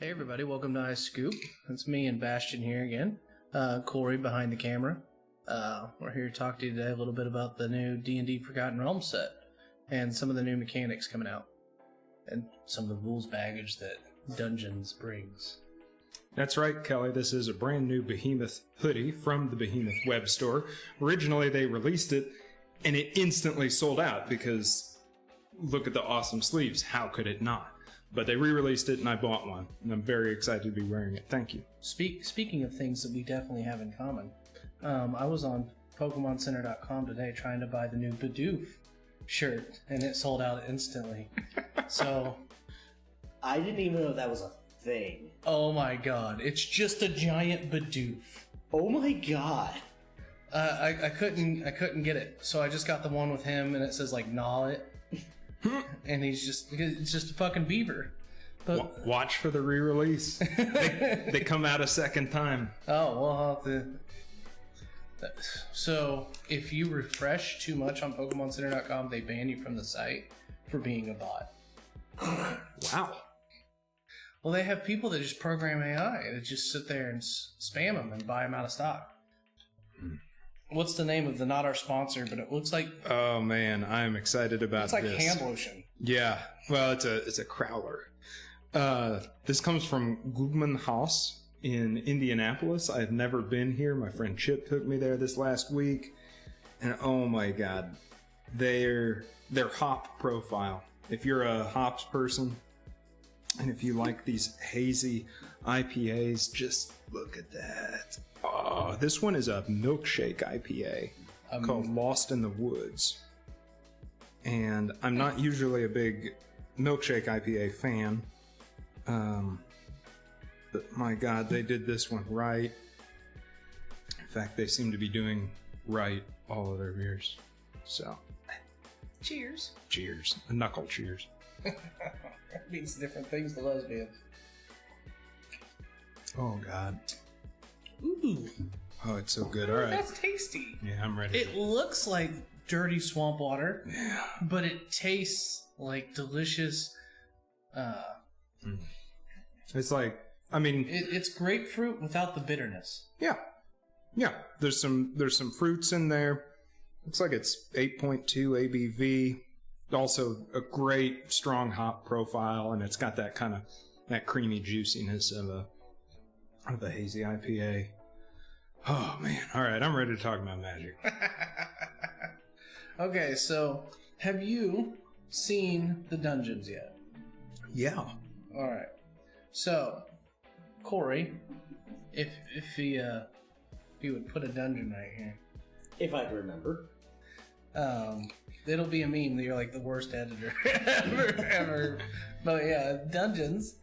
Hey everybody, welcome to iScoop. It's me and Bastion here again. Corey behind the camera. We're here to talk to you today a little bit about the new D&D Forgotten Realms set and some of the new mechanics coming out and some of the rules baggage that Dungeons brings. That's right, Kelly. This is a brand new Behemoth hoodie from the Behemoth web store. Originally, they released it and it instantly sold out because look at the awesome sleeves. How could it not? But they re-released it and I bought one, and I'm very excited to be wearing it. Thank you. Speaking of things that we definitely have in common, I was on PokemonCenter.com today trying to buy the new Bidoof shirt, and it sold out instantly. So, I didn't even know that was a thing. oh my god, it's just a giant Bidoof. Oh my god. I couldn't get it, so I just got the one with him, and it says like "gnaw it," and it's just a fucking beaver. But Watch for the re-release. They come out a second time. oh well, I'll have to. So if you refresh too much on PokemonCenter.com, they ban you from the site for being a bot. Wow. Well, they have people that just program AI that just sit there and spam them and buy them out of stock. What's the name of the not our sponsor, but it looks like Oh man, I'm excited about it's like this. hand lotion. Yeah, well, it's a crowler. This comes from Gugman House in Indianapolis. I've never been here. My friend Chip took me there this last week, and oh my god, their hop profile. If you're a hops person, and if you like these hazy IPAs, just look at that. Oh, this one is a milkshake IPA called Lost in the Woods. And I'm not usually a big milkshake IPA fan. But my god, they did this one right. In fact, they seem to be doing right all of their beers. So, Cheers. cheers. A knuckle cheers. It means different things to lesbians. Oh god. Ooh, Oh, it's so good. All right. that's tasty. Yeah, I'm ready. It looks like dirty swamp water, Yeah. but it tastes like delicious. It's like, I mean, It's grapefruit without the bitterness. yeah. There's some fruits in there. Looks like it's 8.2 ABV. Also a great strong hop profile, and it's got that kind of that creamy juiciness of a hazy IPA. Oh man! All right, I'm ready to talk about magic. Okay, so have you seen the dungeons yet? Yeah. All right. So, Corey, if he would put a dungeon right here, If I can remember. it'll be a meme that you're like the worst editor ever. But yeah, dungeons,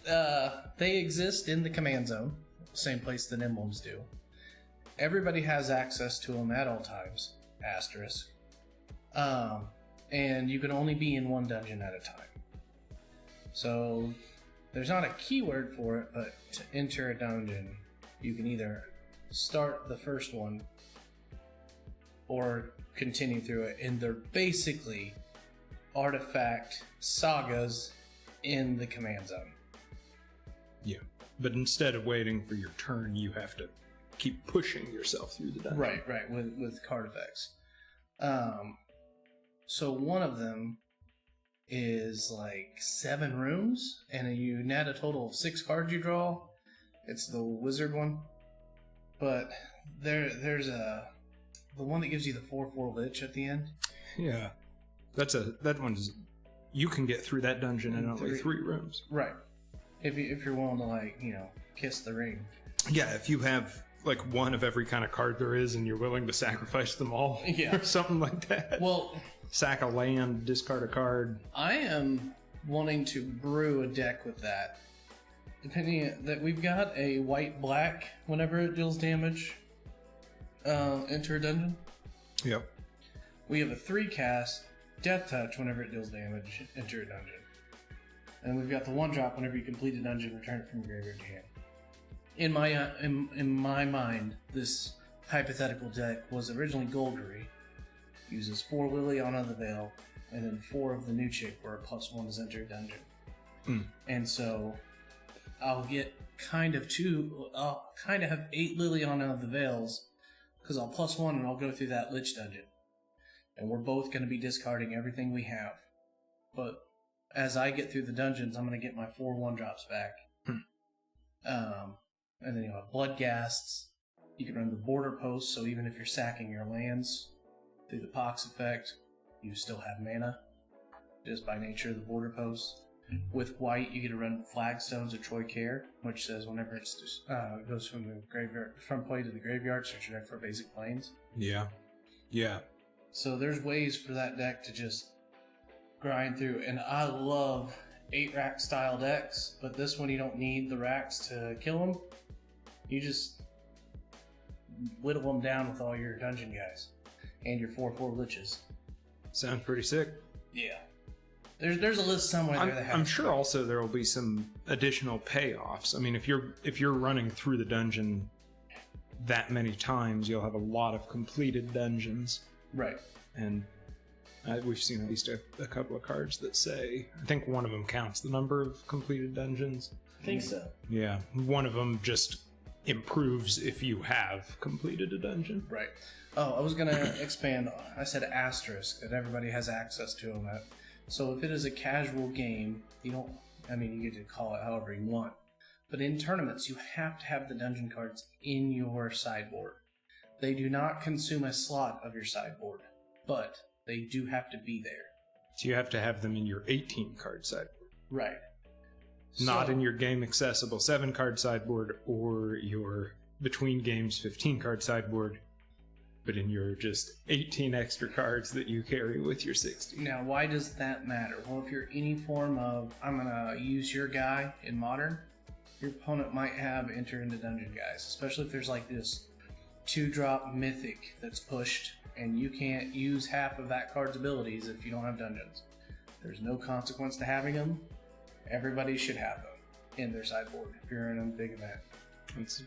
they exist in the command zone, same place that emblems do. Everybody has access to them at all times, asterisk. And you can only be in one dungeon at a time. So there's not a keyword for it, but to enter a dungeon, you can either start the first one or continue through it, and they're basically artifact sagas in the command zone. Yeah. But instead of waiting for your turn, you have to keep pushing yourself through the dungeon. Right, with card effects. So one of them is like 7 rooms, and you net a total of 6 cards you draw. It's the wizard one. But there's the one that gives you the 4/4 lich at the end. Yeah. That one's you can get through that dungeon in only 3 rooms. Right. If you're willing to, like, kiss the ring. Yeah, if you have like one of every kind of card there is and you're willing to sacrifice them all. Yeah. Or something like that. Well, Sack a land, discard a card. I am wanting to brew a deck with that. Depending that we've got a white-black whenever it deals damage, enter a dungeon. Yep. We have a 3-cast Death Touch whenever it deals damage, enter a dungeon. And we've got the 1-drop whenever you complete a dungeon, return it from your graveyard to hand. In my mind, this hypothetical deck was originally Golgari. Uses 4 Liliana the Veil, and then 4 of the new chick where a +1 is enter a dungeon. And so I'll get I'll kind of have 8 Liliana of the Veils, because I'll +1 and I'll go through that Lich dungeon. And we're both going to be discarding everything we have. But as I get through the dungeons, I'm going to get my 4 1-drops back. And then you'll have Bloodghasts. You can run the Border Post, so even if you're sacking your lands through the Pox effect, you still have mana, just by nature of the Border Post. With white, you get to run Flagstones of Troy Care, which says whenever it goes from the graveyard, from play to the graveyard, search your deck for basic planes. Yeah. Yeah. So there's ways for that deck to just grind through, and I love 8-rack style decks, but this one you don't need the racks to kill them. You just whittle them down with all your dungeon guys and your 4/4 liches. Sounds pretty sick. Yeah. There's a list somewhere there that has. I'm sure also there will be some additional payoffs. I mean, if you're running through the dungeon that many times, you'll have a lot of completed dungeons. Right. And we've seen at least a couple of cards that say, I think one of them counts the number of completed dungeons. I think so. Yeah. One of them just improves if you have completed a dungeon. Right. Oh, I was going to expand. I said asterisk, that everybody has access to them. So if it is a casual game, you get to call it however you want. But in tournaments, you have to have the dungeon cards in your sideboard. They do not consume a slot of your sideboard, but they do have to be there. So you have to have them in your 18-card sideboard. Right. Not in your game accessible 7-card sideboard or your between games 15-card sideboard, but in your just 18 extra cards that you carry with your 60. Now, why does that matter? Well, if you're any form of, I'm going to use your guy in Modern, your opponent might have Enter into Dungeon guys, especially if there's like this 2-drop Mythic that's pushed, and you can't use half of that card's abilities if you don't have dungeons. There's no consequence to having them. Everybody should have them in their sideboard if you're in a big event. That's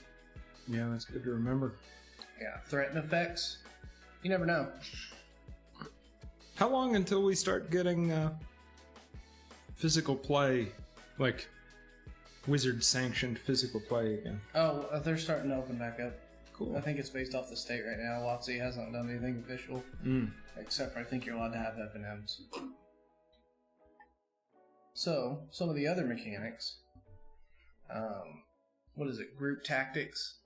good to remember. Yeah, threaten effects. You never know. How long until we start getting physical play, like wizard-sanctioned physical play again? Oh, they're starting to open back up. Cool. I think it's based off the state right now. WotC hasn't done anything official, except for I think you're allowed to have FNMs. So, some of the other mechanics. What is it? Group tactics.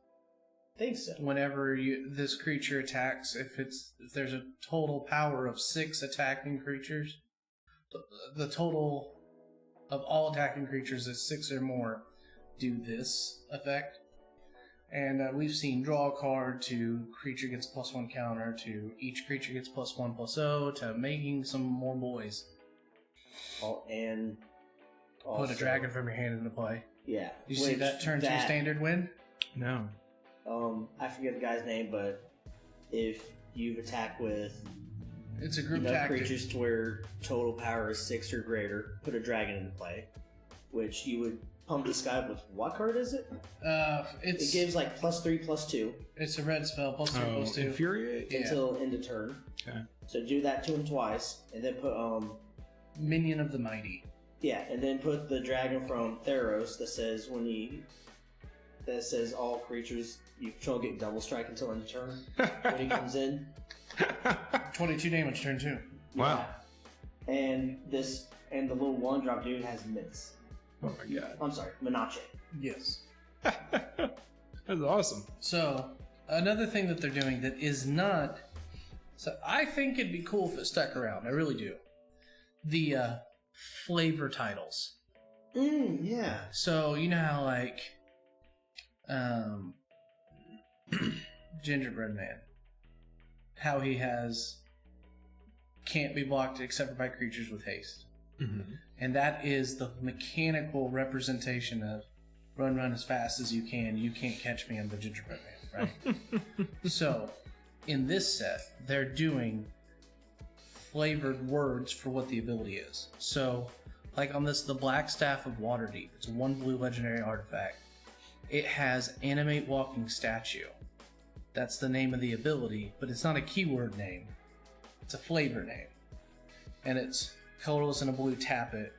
I think so. Whenever this creature attacks, if there's a total power of 6 attacking creatures, the total of all attacking creatures is 6 or more do this effect. And we've seen draw a card to creature gets +1 counter to each creature gets +1/+0 to making some more boys. Oh, and also, put a dragon from your hand into play. Yeah. You see that turn 2 standard win? No. I forget the guy's name, but if you've attacked with it's a group enough tactic. creatures to where total power is 6 or greater, put a dragon into play, which you would pump this guy with what card is it? It gives like +3/+2. It's a red spell, +3/+2. Infuriate? Until end of turn. Okay. So do that to him twice, and then put Minion of the Mighty. Yeah, and then put the dragon from Theros that says all creatures you control get double strike until end of turn when he comes in. 22 damage turn 2. Wow. Yeah. And the little 1-drop dude has Miss. Oh my god. I'm sorry, Menache. Yes. That's awesome. So, another thing that they're doing that is not... So, I think it'd be cool if it stuck around. I really do. The flavor titles. Yeah. So, you know how, like... Gingerbread Man. How he has... Can't be blocked except for by creatures with haste. Mm-hmm. And that is the mechanical representation of run as fast as you can. You can't catch me, I'm the Gingerbread Man, right? So, in this set, they're doing flavored words for what the ability is. So, like on this, the Black Staff of Waterdeep, it's a 1 blue legendary artifact. It has Animate Walking Statue. That's the name of the ability, but it's not a keyword name. It's a flavor name. And it's colorless and a blue, tap it.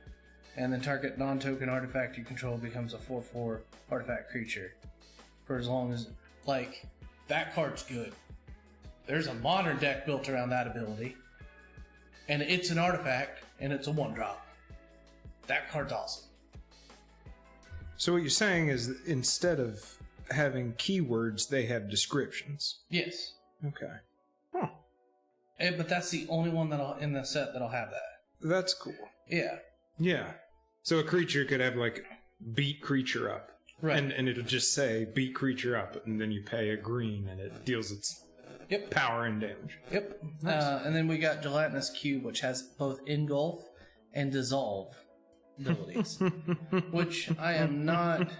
And then target non-token artifact you control becomes a 4/4 artifact creature. For as long as... Like, that card's good. There's a modern deck built around that ability. And it's an artifact, and it's a 1-drop. That card's awesome. So what you're saying is that instead of having keywords, they have descriptions. Yes. Okay. Huh. But that's the only one in the set that'll have that. That's cool. Yeah. Yeah. So a creature could have, like, beat creature up. Right. And it'll just say beat creature up, and then you pay a green, and it deals its power and damage. Yep. Nice. And then we got Gelatinous Cube, which has both Engulf and Dissolve abilities. Which I am not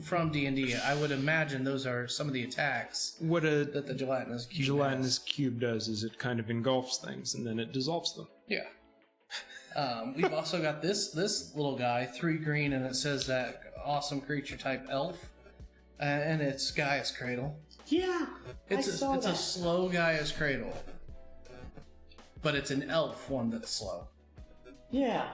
from D&D. I would imagine those are some of the attacks that the Gelatinous Cube does is it kind of engulfs things, and then it dissolves them. Yeah. We've also got this little guy, 3 green, and it says that awesome creature type elf, and it's Gaia's Cradle. Yeah, it's a slow Gaia's Cradle, but it's an elf one that's slow. Yeah.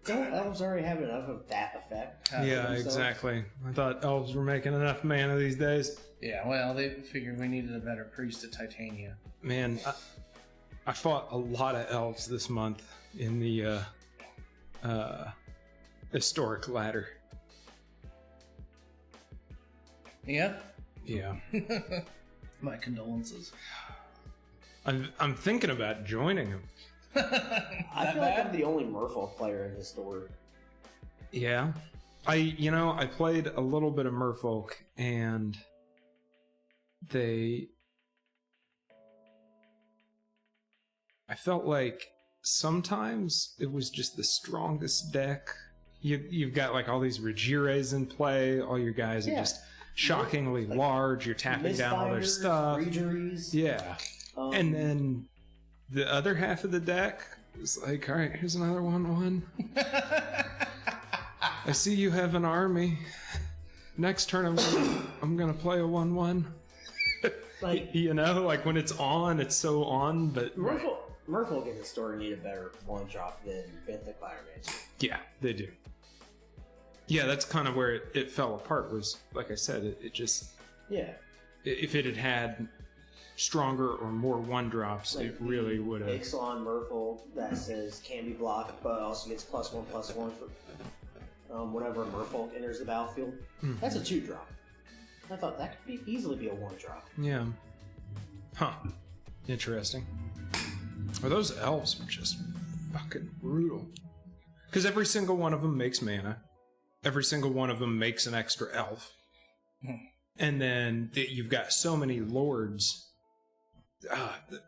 Don't elves already have enough of that effect? Yeah, exactly. I thought elves were making enough mana these days. Yeah, well, they figured we needed a better priest at Titania. Man, I fought a lot of elves this month in the historic ladder. Yeah? Yeah. My condolences. I'm thinking about joining them. I feel like I'm the only Merfolk player in this story. Yeah. I played a little bit of Merfolk, and I felt like sometimes it was just the strongest deck. You've got like all these Rajires in play. All your guys are just shockingly large. You're tapping down all their stuff. Rageries. Yeah. And then the other half of the deck is like, all right, here's another 1/1. I see you have an army. Next turn, I'm gonna play a 1/1. Like, like when it's on, it's so on. But Merfolk in the story need a better 1-drop than Benthic Pyromancer. Yeah, they do. Yeah, that's kind of where it fell apart. Was like I said, it just if it had stronger or more 1-drops, like it really would have. Ixalan Merfolk that says can be blocked, but also gets +1/+1 for whenever a Merfolk enters the battlefield. Mm-hmm. That's a 2-drop. I thought that could easily be a 1-drop. Yeah. Huh. Interesting. Well, those elves are just fucking brutal. Because every single one of them makes mana. Every single one of them makes an extra elf. And then you've got so many lords.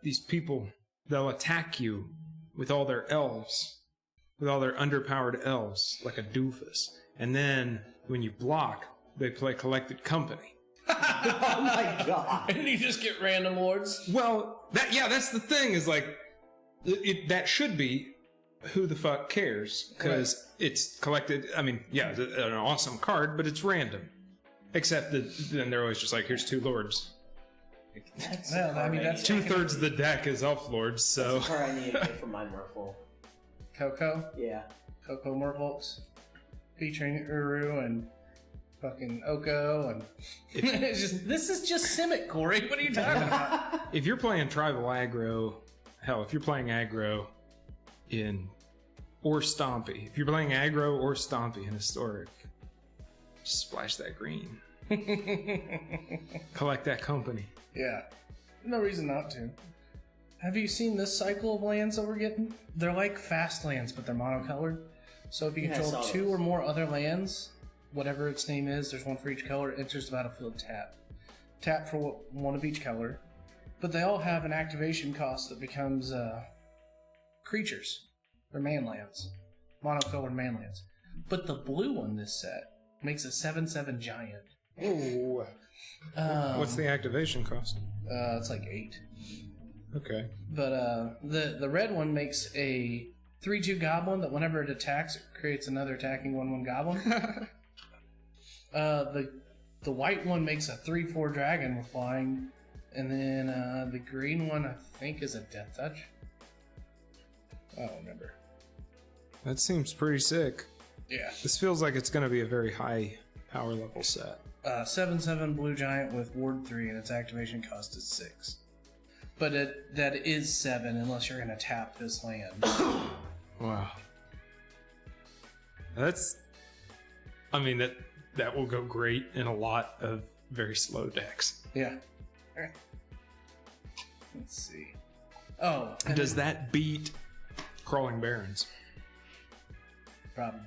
These people, they'll attack you with all their elves. With all their underpowered elves, like a doofus. And then, when you block, they play Collected Company. Oh my god. And you just get random lords? Well, that's the thing, is like, that should be who the fuck cares, because it's collected. I mean, it's an awesome card, but it's random. Except that then they're always just like, here's 2 lords. That's 2/3 of the deck is elf lords, so. That's the card I need to get for my Merfolk. Coco? Yeah. Coco Merfolks. Featuring Uru and fucking Oko and this is just Simic, Corey. What are you talking about? If you're playing tribal aggro, hell, if you're playing aggro or Stompy, if you're playing aggro or Stompy in historic, just splash that green. Collect that company. Yeah. No reason not to. Have you seen this cycle of lands that we're getting? They're like fast lands, but they're monocolored. So if you control 2 or more other lands, whatever its name is, there's 1 for each color, enters the battlefield tap. Tap for 1 of each color. But they all have an activation cost that becomes creatures. They're man lands. Monocolored man lands. But the blue one this set makes a 7/7 giant. Oh. What's the activation cost? It's like 8. Okay. But the red one makes a 3/2 goblin that whenever it attacks, it creates another attacking 1/1 goblin. The white one makes a 3/4 dragon with flying, and then the green one I think is a death touch. I don't remember. That seems pretty sick. Yeah. This feels like it's going to be a very high power level set. 7/7 Blue Giant with Ward 3, and its activation cost is 6. But that is 7 unless you're going to tap this land. Wow. That will go great in a lot of very slow decks. Yeah. All right. Let's see. Oh. Does that beat Crawling Barrens? Probably.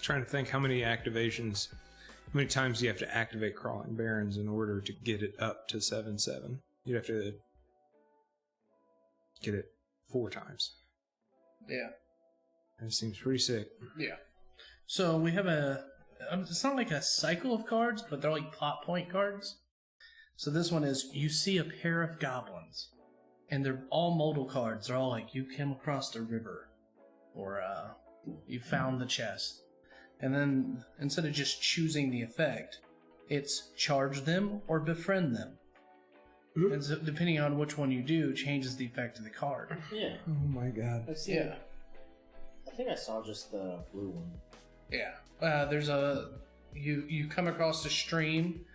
Trying to think how many times do you have to activate Crawling Barrens in order to get it up to 7/7? You'd have to get it 4 times. Yeah. That seems pretty sick. Yeah. So we have it's not like a cycle of cards, but they're like plot point cards. So this one is, you see a pair of goblins, and they're all modal cards. They're all like, you came across the river, or you found the chest. And then, instead of just choosing the effect, it's charge them or befriend them. And so, depending on which one you do, changes the effect of the card. Yeah. Oh my god. Yeah. I think I saw just the blue one. Yeah. There's you come across a stream,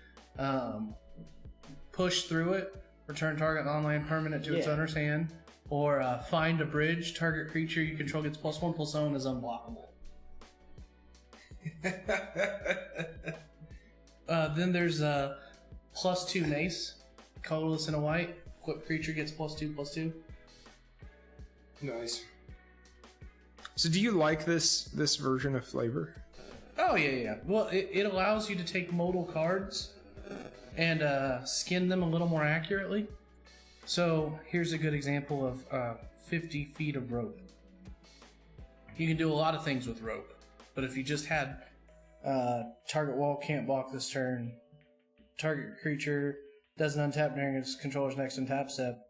push through it, return target non-land permanent to its owner's hand, or find a bridge, target creature you control gets +1/+0 and is unblockable. Then there's +2 mace, colorless and a white. Equipped creature gets +2/+2. Nice. So do you like this version of flavor? Oh yeah. Well, it allows you to take modal cards and skin them a little more accurately. So here's a good example of 50 feet of rope. You can do a lot of things with rope. But if you just had target wall can't block this turn, target creature doesn't untap during its controller's next untap step,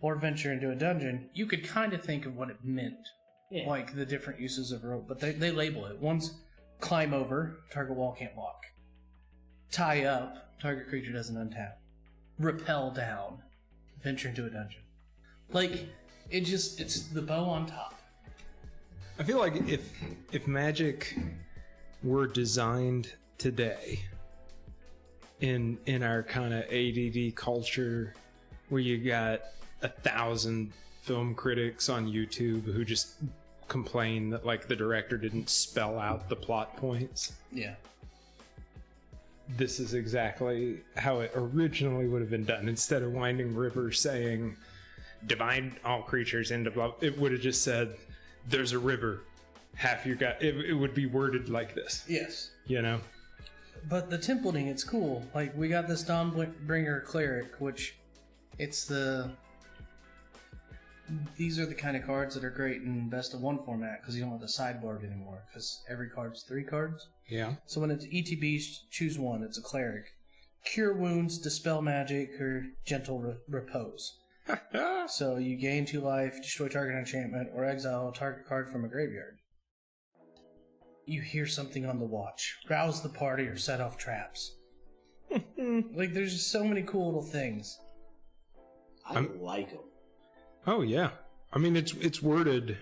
or venture into a dungeon, you could kind of think of what it meant. Yeah. Like the different uses of rope. But they label it. One's climb over, target wall can't block. Tie up, target creature doesn't untap. Repel down, venture into a dungeon. Like, it's the bow on top. I feel like if Magic were designed today in our kind of ADD culture, where you got 1,000 film critics on YouTube who just complain that like the director didn't spell out the plot points. Yeah. This is exactly how it originally would have been done. Instead of Winding River saying divide all creatures into blah, it would have just said there's a river. Half your guy. It would be worded like this. Yes. You know? But the templating, it's cool. Like, we got this Dawnbringer Cleric, which these are the kind of cards that are great in Best of 1 format, because you don't have the sideboard anymore, because every card's 3 cards. Yeah. So when it's ETBs, choose one. It's a Cleric. Cure wounds, dispel magic, or gentle repose. So you gain 2 life, destroy target enchantment, or exile a target card from a graveyard. You hear something on the watch. Rouse the party or set off traps. Like, there's just so many cool little things. I like them. Oh yeah. I mean, it's worded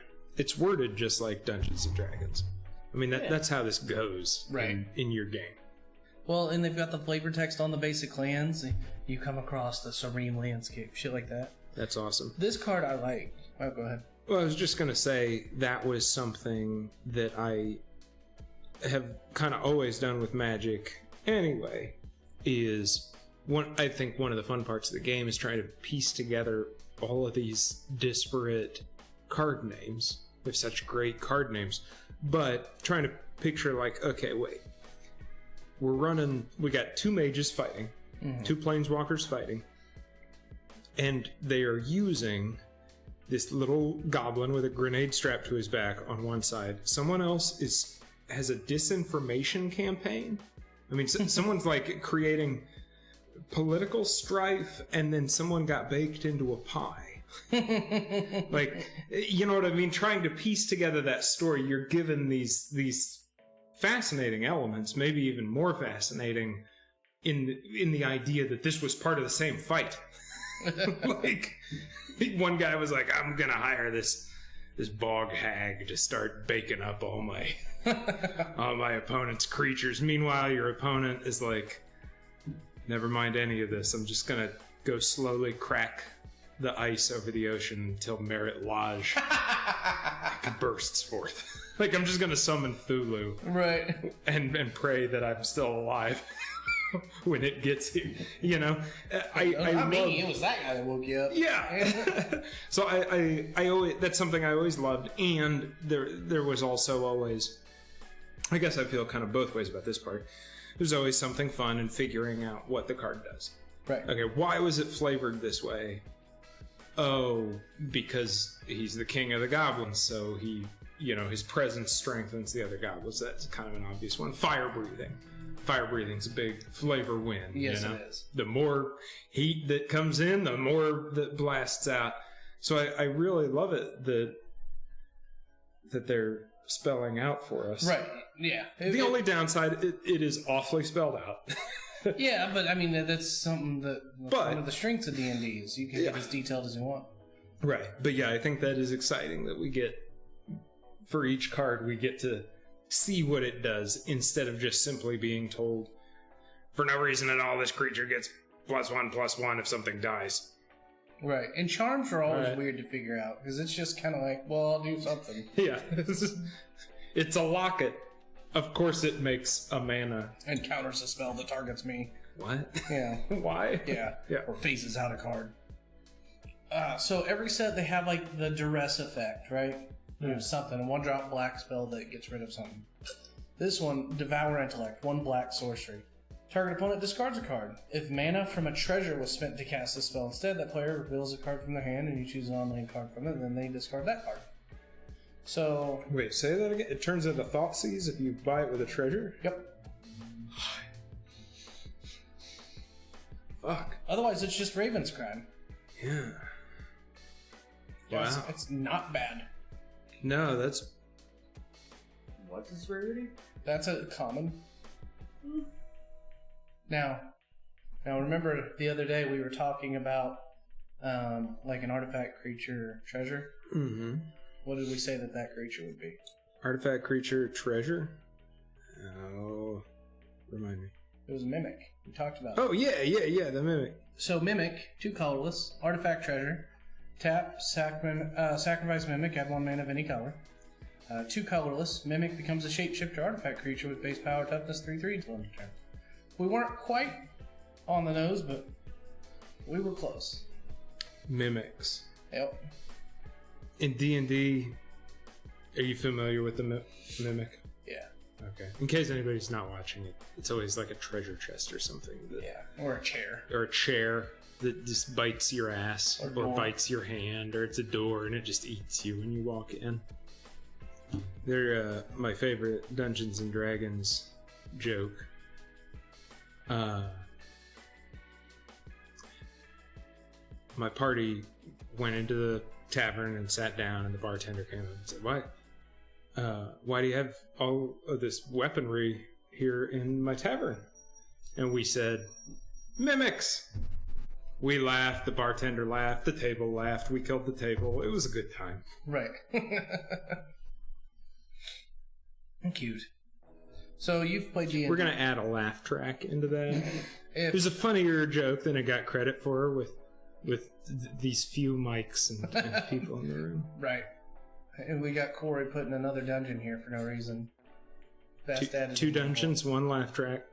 just like Dungeons and Dragons. I mean, that's how this goes in your game. Well, and they've got the flavor text on the basic lands. You come across the serene landscape, shit like that. That's awesome. This card I like. Oh, go ahead. Well, I was just going to say that was something that I have kind of always done with Magic anyway, is I think one of the fun parts of the game is trying to piece together all of these disparate card names. We have such great card names, but trying to picture like, okay, wait. We got 2 mages fighting, 2 planeswalkers fighting, and they are using this little goblin with a grenade strapped to his back on one side. Someone else has a disinformation campaign. I mean, someone's like creating political strife, and then someone got baked into a pie. Like, you know what I mean? Trying to piece together that story, you're given these fascinating elements, maybe even more fascinating in the idea that this was part of the same fight. Like, one guy was like, I'm gonna hire this this bog hag to start baking up all my all my opponent's creatures. Meanwhile, your opponent is like, never mind any of this. I'm just gonna go slowly crack the ice over the ocean until Merit Lodge bursts forth. Like, I'm just gonna summon Thulu, Right. and pray that I'm still alive when it gets here. You know, It was that guy that woke you up. Yeah. So I always, that's something I always loved, and there was also always, I guess I feel kind of both ways about this part. There's always something fun in figuring out what the card does. Right. Okay, why was it flavored this way? Oh, because he's the king of the goblins, so he, you know, his presence strengthens the other goblins. That's kind of an obvious one. Fire breathing. Fire breathing's a big flavor win. Yes, you know? it is. The more heat that comes in, the more that blasts out. So I really love it that they're spelling out for us. Right. Yeah. The only downside, it is awfully spelled out. Yeah, but I mean that's something that one of the strengths of D&D is you can get as detailed as you want. Right. But yeah, I think that is exciting that we get, for each card, we get to see what it does instead of just simply being told, for no reason at all, this creature gets +1/+1 if something dies. Right. And charms are always weird to figure out because it's just kind of like, well, I'll do something. Yeah. It's a locket. Of course it makes a mana. And counters a spell that targets me. What? Yeah. Why? Yeah. Yeah. Or phases out a card. So every set they have like the duress effect, right? There's something, a 1-drop black spell that gets rid of something. This one, Devour Intellect, 1 black sorcery. Target opponent discards a card. If mana from a treasure was spent to cast this spell instead, that player reveals a card from their hand and you choose an on-lane card from it, then they discard that card. So... Wait, say that again? It turns into Thoughtseize if you buy it with a treasure? Yep. Fuck. Otherwise, it's just Ravenscribe. Yeah. Yeah, Wow. it's not bad. No, that's... What is rarity? That's a common. Now remember the other day we were talking about like an artifact creature treasure? Mm-hmm. What did we say that creature would be? Artifact creature treasure? Oh, remind me. It was a mimic. We talked about Oh, yeah, the mimic. So mimic, 2 colorless, artifact treasure. Tap, sacrifice mimic, add 1 mana of any color. 2 colorless, mimic becomes a shapeshifter artifact creature with base power toughness 3/3 until end of turn. We weren't quite on the nose, but we were close. Mimics. Yep. In D&D, are you familiar with the mimic? Yeah. Okay. In case anybody's not watching it, it's always like a treasure chest or something. Or a chair. Or a chair that just bites your ass or bites your hand, or it's a door and it just eats you when you walk in. They're my favorite Dungeons and Dragons joke. My party went into the tavern and sat down, and the bartender came up and said, why do you have all of this weaponry here in my tavern? And we said, mimics. We laughed, the bartender laughed, the table laughed, we killed the table. It was a good time. Right. Cute. So you've played D&D. We're going to add a laugh track into that. There's a funnier joke than I got credit for with these few mics and people in the room. Right. And we got Corey putting another dungeon here for no reason. Two dungeons, 1 laugh track.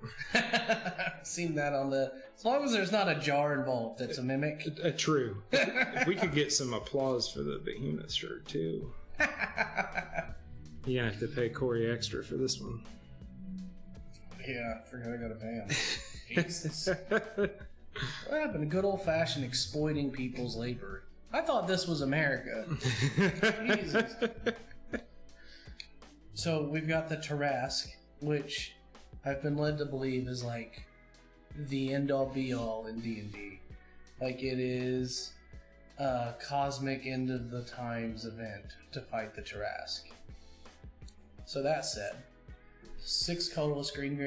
Seen that on the... As long as there's not a jar involved, that's a mimic. True. If we could get some applause for the behemoth shirt, too. You're going to have to pay Corey extra for this one. Yeah, I forgot I got to pay him. Jesus. What happened to good old-fashioned exploiting people's labor? I thought this was America. Jesus. So we've got the Tarrasque, which I've been led to believe is like the end-all be-all in D&D. Like it is a cosmic end-of-the-times event to fight the Tarrasque. So that said, 6 colorless green,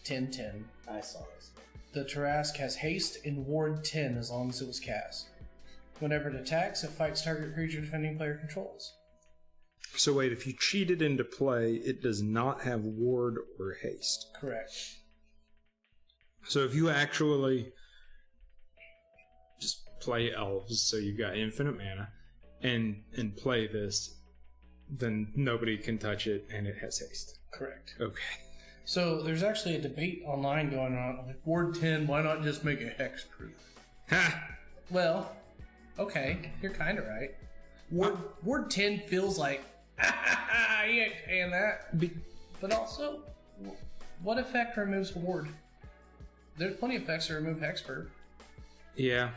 10/10. I saw this. The Tarrasque has haste and ward 10 as long as it was cast. Whenever it attacks, it fights target creature defending player controls. So wait, if you cheat it into play, it does not have ward or haste. Correct. So if you actually just play elves, so you've got infinite mana, and play this, then nobody can touch it, and it has haste. Correct. Okay. So there's actually a debate online going on. Like, Ward 10, why not just make it hexproof? Ha! Well, okay, you're kind of right. Ward 10 feels like, you ain't paying that. But also, what effect removes ward? There's plenty of effects that remove hexproof. Yeah.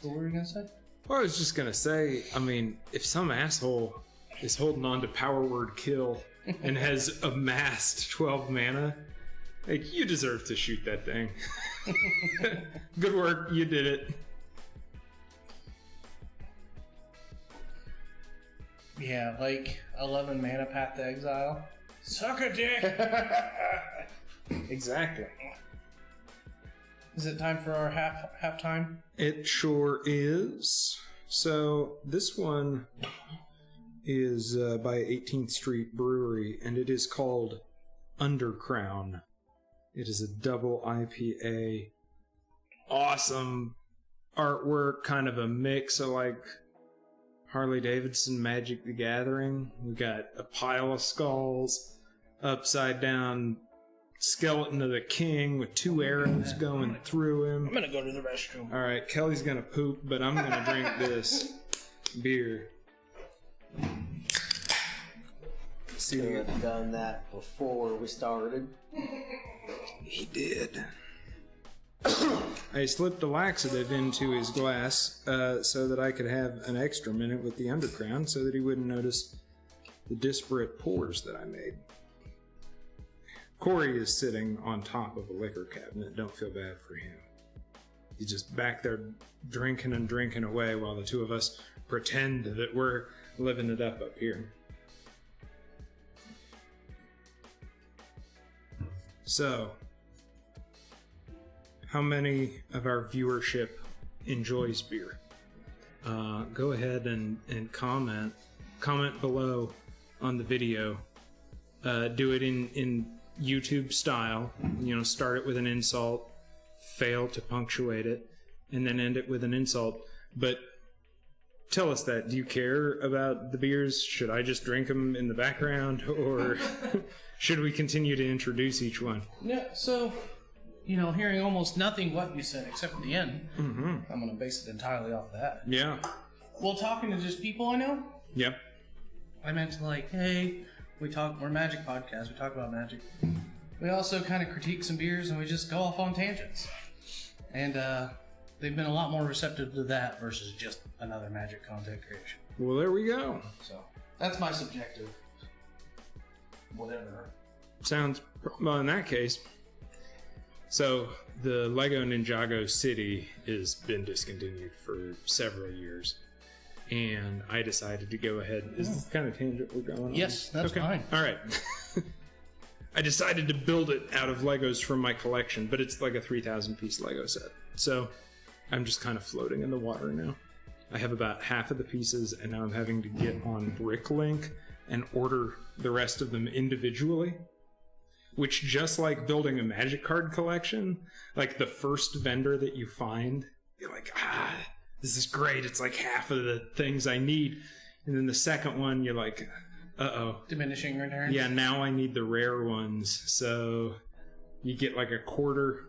What were you going to say? Well, I was just going to say, I mean, if some asshole is holding on to power word kill and has amassed 12 mana, like, you deserve to shoot that thing. Good work, you did it. Yeah, like 11 mana Path to Exile. Suck a dick! Exactly. Is it time for our halftime? It sure is. So this one is by 18th Street Brewery, and it is called Undercrown. It is a double IPA. Awesome artwork, kind of a mix of like Harley Davidson Magic the Gathering. We got a pile of skulls, upside down skeleton of the king with 2 arrows going through him. I'm gonna go to the restroom. All right, Kelly's gonna poop, but I'm gonna drink this beer. See, Could have done that before we started. he did. I slipped a laxative into his glass so that I could have an extra minute with the Undercrown so that he wouldn't notice the disparate pours that I made. Corey is sitting on top of a liquor cabinet. Don't feel bad for him. He's just back there drinking and drinking away while the two of us pretend that we're living it up here. So, how many of our viewership enjoys beer? Go ahead and comment below on the video. Do it in YouTube style. You know, start it with an insult, fail to punctuate it, and then end it with an insult. But tell us that. Do you care about the beers? Should I just drink them in the background, or should we continue to introduce each one? Yeah, so, you know, hearing almost nothing what you said except for the end, Mm-hmm. I'm going to base it entirely off that. Yeah. Well, talking to just people I know, Yep. I meant like, hey, we're Magic Podcast, we talk about Magic. We also kind of critique some beers and we just go off on tangents. And they've been a lot more receptive to that versus just another Magic content creation. Well, there we go. So, that's my subjective whatever. Sounds, well, in that case. So, the Lego Ninjago City has been discontinued for several years. And I decided to go ahead. Is this the kind of tangent we're going on? Yes, that's fine. All right. I decided to build it out of Legos from my collection, but it's like a 3,000 piece Lego set. So I'm just kind of floating in the water now. I have about half of the pieces, and now I'm having to get on Bricklink and order the rest of them individually. Which, just like building a Magic card collection, like the first vendor that you find, you're like, this is great. It's like half of the things I need. And then the second one, you're like, uh-oh. Diminishing returns? Yeah, now I need the rare ones. So you get like a quarter.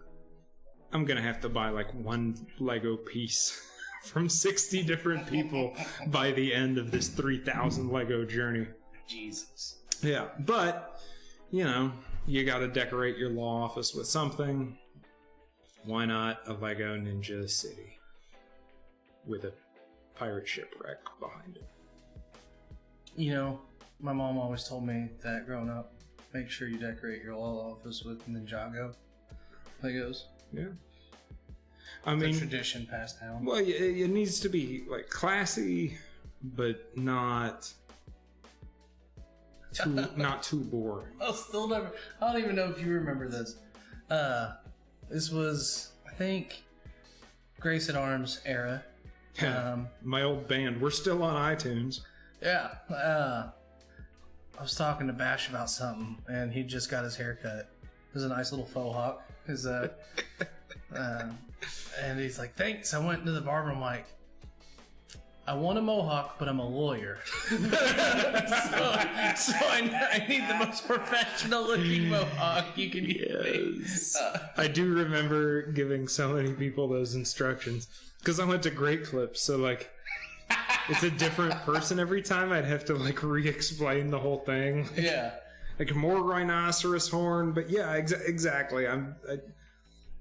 I'm going to have to buy like one Lego piece from 60 different people by the end of this 3,000 Lego journey. Jesus. Yeah, but, you know, you got to decorate your law office with something. Why not a Lego Ninja City with a pirate shipwreck behind it? You know, my mom always told me that growing up, make sure you decorate your law office with Ninjago Legos. Yeah. I It's mean, a tradition passed down. well, it needs to be like classy, but not too boring. I don't even know if you remember this. This was, I think, Grace at Arms era. My old band. We're still on iTunes. Yeah. I was talking to Bash about something, and he just got his hair cut. It was a nice little faux hawk. And he's like, thanks. I went to the barber. I'm like, I want a mohawk, but I'm a lawyer. so I need the most professional looking mohawk you can use. I do remember giving so many people those instructions because I went to Great Clips, so like it's a different person every time. I'd have to like re-explain the whole thing. Yeah, like more rhinoceros horn, but yeah, exactly. I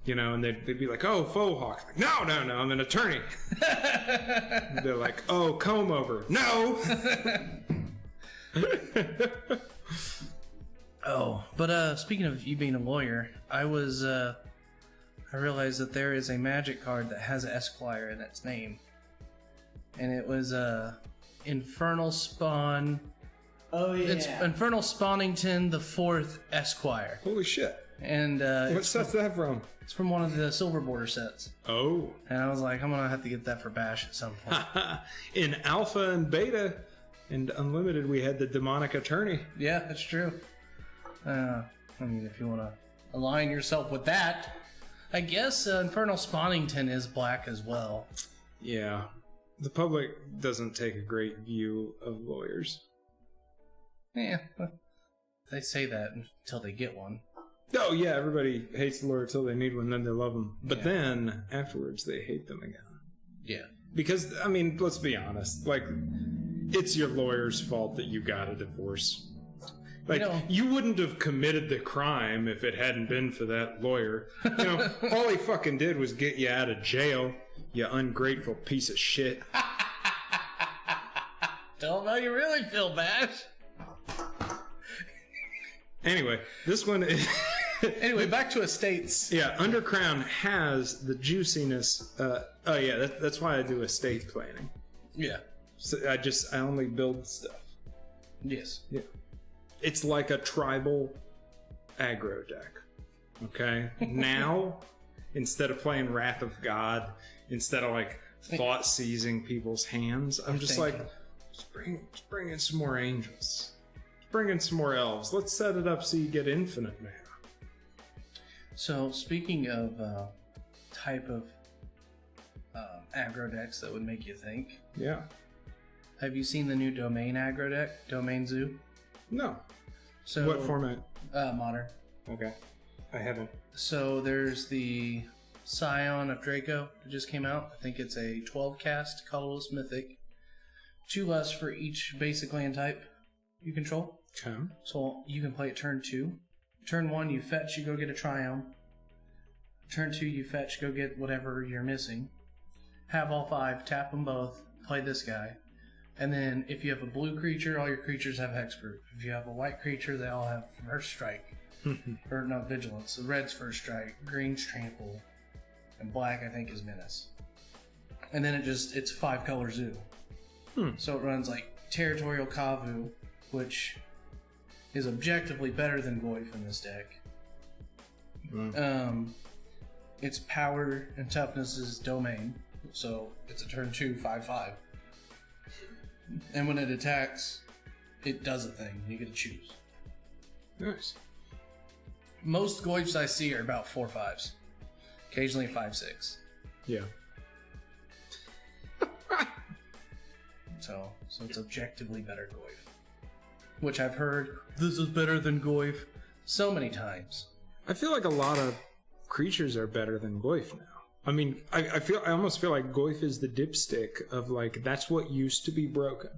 and they'd be like, "Oh, faux hawk." Like, no, I'm an attorney. They're like, "Oh, comb over." No. But speaking of you being a lawyer, I realized that there is a magic card that has an Esquire in its name, and it was Infernal Spawn. Oh yeah, it's Infernal Spawnington the Fourth Esquire. Holy shit! And what set's that from? It's from one of the Silver Border sets. Oh. And I was like, I'm gonna have to get that for Bash at some point. In Alpha and Beta and Unlimited, we had the Demonic Attorney. Yeah, that's true. I mean, if you want to align yourself with that, I guess Infernal Spawnington is black as well. Yeah. The public doesn't take a great view of lawyers. Yeah, they say that until they get one. Oh, yeah, everybody hates the lawyer until they need one, then they love them. But then, afterwards, they hate them again. Yeah. Because, I mean, let's be honest. Like, it's your lawyer's fault that you got a divorce. Like, you wouldn't have committed the crime if it hadn't been for that lawyer. All he fucking did was get you out of jail, you ungrateful piece of shit. Tell them how you really feel, Bash. Anyway, this one is... Anyway, back to estates. Yeah, Undercrown has the juiciness. That's why I do estate planning. Yeah. So I only build stuff. Yes. Yeah. It's like a tribal aggro deck. Okay? Now, instead of playing Wrath of God, instead of like thought seizing people's hands, I'm just like, let's bring in some more angels. Bring in some more elves. Let's set it up so you get infinite mana. So, speaking of type of aggro decks that would make you think. Yeah. Have you seen the new Domain aggro deck? Domain Zoo? No. So what format? Modern. Okay. I haven't. So there's the Scion of Draco that just came out. I think it's a 12 cast, colorless mythic. 2 less for each basic land type you control. Okay. So you can play it turn 2. Turn 1, you fetch, you go get a Triumph. Turn 2, you fetch, go get whatever you're missing. Have all 5, tap them both, play this guy. And then if you have a blue creature, all your creatures have hexproof. If you have a white creature, they all have first strike. Or no, vigilance. The red's first strike, green's trample, and black I think is menace. And then it's 5 color zoo. So it runs like Territorial Kavu, which is objectively better than Goyf in this deck. Its power and toughness is Domain, so it's a turn 2, 5/5. And when it attacks, it does a thing. You get to choose. Nice. Most Goyfs I see are about 4/5s. Occasionally 5/6. Yeah. So it's objectively better Goyf. Which I've heard, this is better than Goyf, so many times. I feel like a lot of creatures are better than Goyf now. I mean, I almost feel like Goyf is the dipstick of like, that's what used to be broken,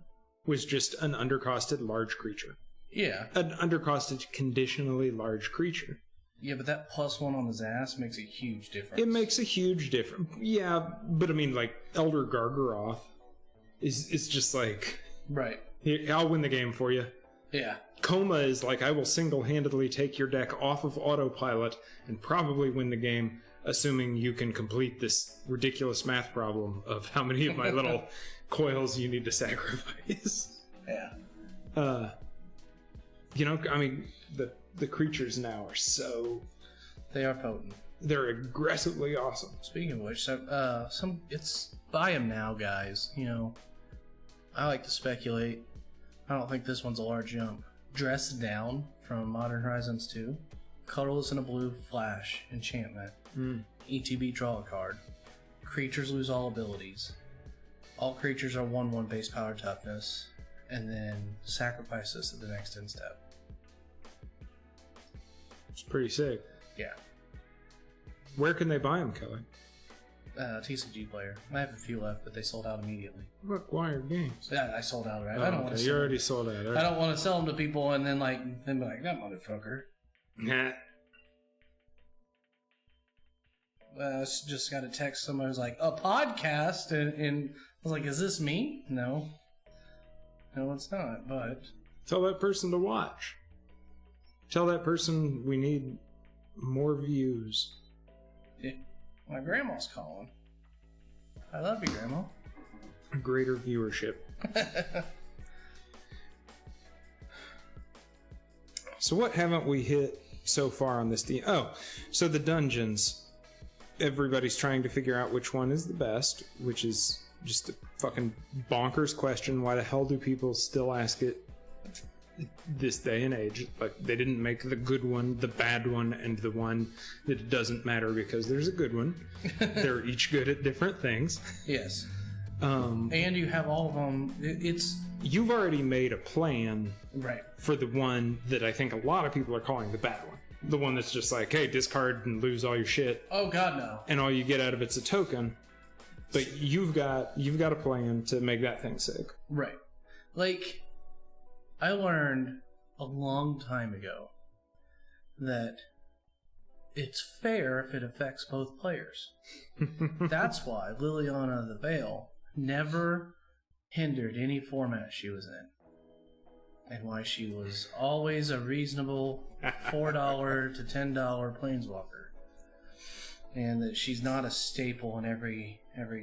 was just an undercosted large creature. Yeah. An undercosted conditionally large creature. Yeah, but that +1 on his ass makes a huge difference. It makes a huge difference. Yeah, but I mean, like, Elder Gargaroth is just like... Right. Here, I'll win the game for you. Yeah. Coma is like, I will single-handedly take your deck off of autopilot and probably win the game, assuming you can complete this ridiculous math problem of how many of my little coils you need to sacrifice. Yeah. I mean, the creatures now are so... They are potent. They're aggressively awesome. Speaking of which, it's buy them now, guys. I like to speculate. I don't think this one's a large jump. Dress Down from Modern Horizons 2. Colorless in a Blue Flash enchantment. ETB, draw a card. Creatures lose all abilities. All creatures are 1/1 base power toughness. And then sacrifice this at the next end step. It's pretty sick. Yeah. Where can they buy them, Kelly? TCG player. I have a few left, but they sold out immediately. What Acquire Games? Yeah, I sold out. Right? Oh, I don't want to. You already sold out. Right. I don't want to sell them to people and then be like that motherfucker. Nah. Just got a text. Somebody was like, a podcast, and I was like, is this me? No, it's not. But tell that person to watch. Tell that person we need more views. Yeah, my grandma's calling. I love you, Grandma. Greater viewership. So what haven't we hit so far on this? So the dungeons. Everybody's trying to figure out which one is the best, which is just a fucking bonkers question. Why the hell do people still ask it this day and age? Like, they didn't make the good one, the bad one, and the one that it doesn't matter because there's a good one. They're each good at different things. Yes. And you have all of them. You've already made a plan right for the one that I think a lot of people are calling the bad one. The one that's just like, hey, discard and lose all your shit. Oh God, no! And all you get out of it's a token. But you've got a plan to make that thing sick. Right. Like, I learned a long time ago that it's fair if it affects both players. That's why Liliana the Veil never hindered any format she was in. And why she was always a reasonable $4 to $10 planeswalker. And that she's not a staple in every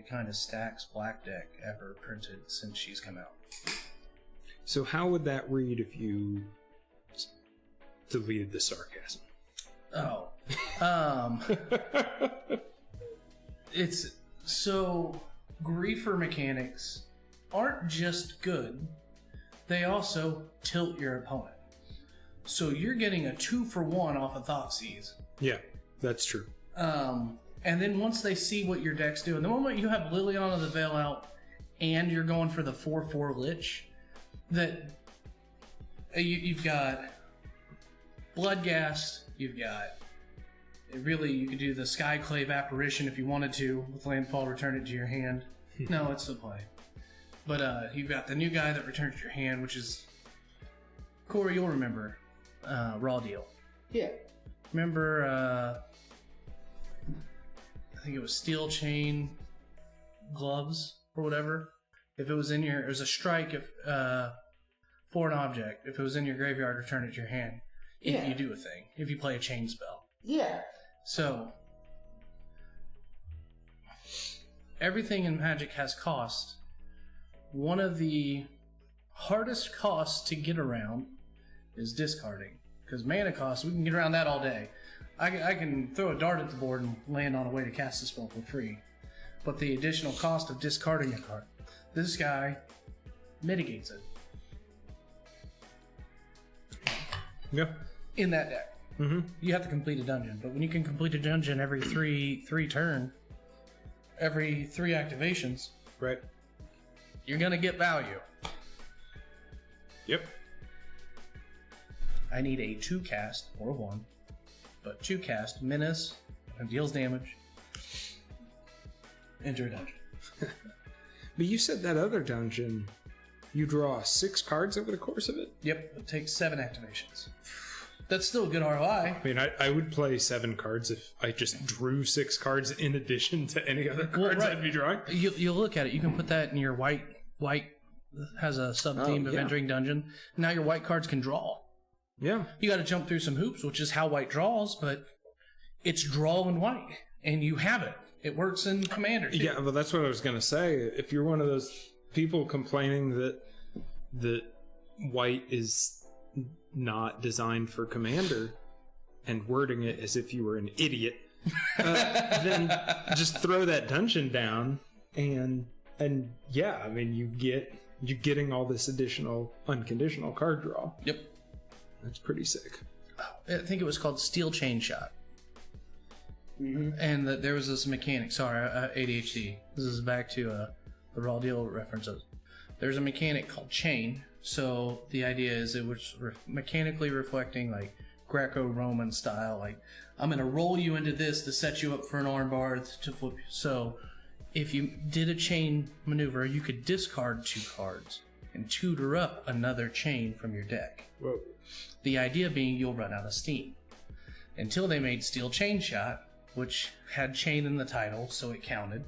kind of Stacks black deck ever printed since she's come out. So how would that read if you deleted the sarcasm? Oh. It's so griefer mechanics aren't just good. They also tilt your opponent. So you're getting a 2-for-1 off of Thoughtseize. Yeah, that's true. And then once they see what your deck's doing, the moment you have Liliana the Veil out and you're going for the 4/4 Lich, that you've got Bloodghast, you've got you could do the Skyclave Apparition if you wanted to with Landfall, return it to your hand. No, it's the play. But you've got the new guy that returns to your hand, which is Corey. You'll remember Raw Deal. Yeah. Remember? I think it was Steel Chain Gloves or whatever. If it was in it was a strike if for an object. If it was in your graveyard, return it to your hand. If you do a thing, if you play a chain spell. Yeah. So everything in Magic has cost. One of the hardest costs to get around is discarding. Because mana cost, we can get around that all day. I can throw a dart at the board and land on a way to cast a spell for free. But the additional cost of discarding a card, this guy mitigates it. Yeah. In that deck. Mm-hmm. You have to complete a dungeon. But when you can complete a dungeon every three turn, every 3 activations, right, you're going to get value. Yep. I need a 2-cast, or a 1, but 2-cast menace and deals damage. Enter a dungeon. But you said that other dungeon, you draw 6 cards over the course of it? Yep, it takes 7 activations. That's still a good ROI. I mean, I would play 7 cards if I just drew 6 cards in addition to any other cards I'd be drawing. You look at it, you can put that in your white has a sub-theme of entering dungeon. Now your white cards can draw. Yeah. You got to jump through some hoops, which is how white draws, but it's draw in white, and you have it. It works in Commander, too. Yeah, but that's what I was going to say. If you're one of those people complaining that white is not designed for Commander and wording it as if you were an idiot, then just throw that dungeon down and yeah, I mean, you're getting all this additional unconditional card draw. Yep. That's pretty sick. I think it was called Steel Chain Shot. Mm-hmm. And there was this mechanic. Sorry, ADHD. This is back to the Raw Deal references. There's a mechanic called chain. So the idea is it was mechanically reflecting like Greco-Roman style. Like, I'm going to roll you into this to set you up for an armbar to flip you. So if you did a chain maneuver, you could discard 2 cards and tutor up another chain from your deck. Whoa. The idea being you'll run out of steam. Until they made Steel Chain Shot, which had chain in the title, so it counted.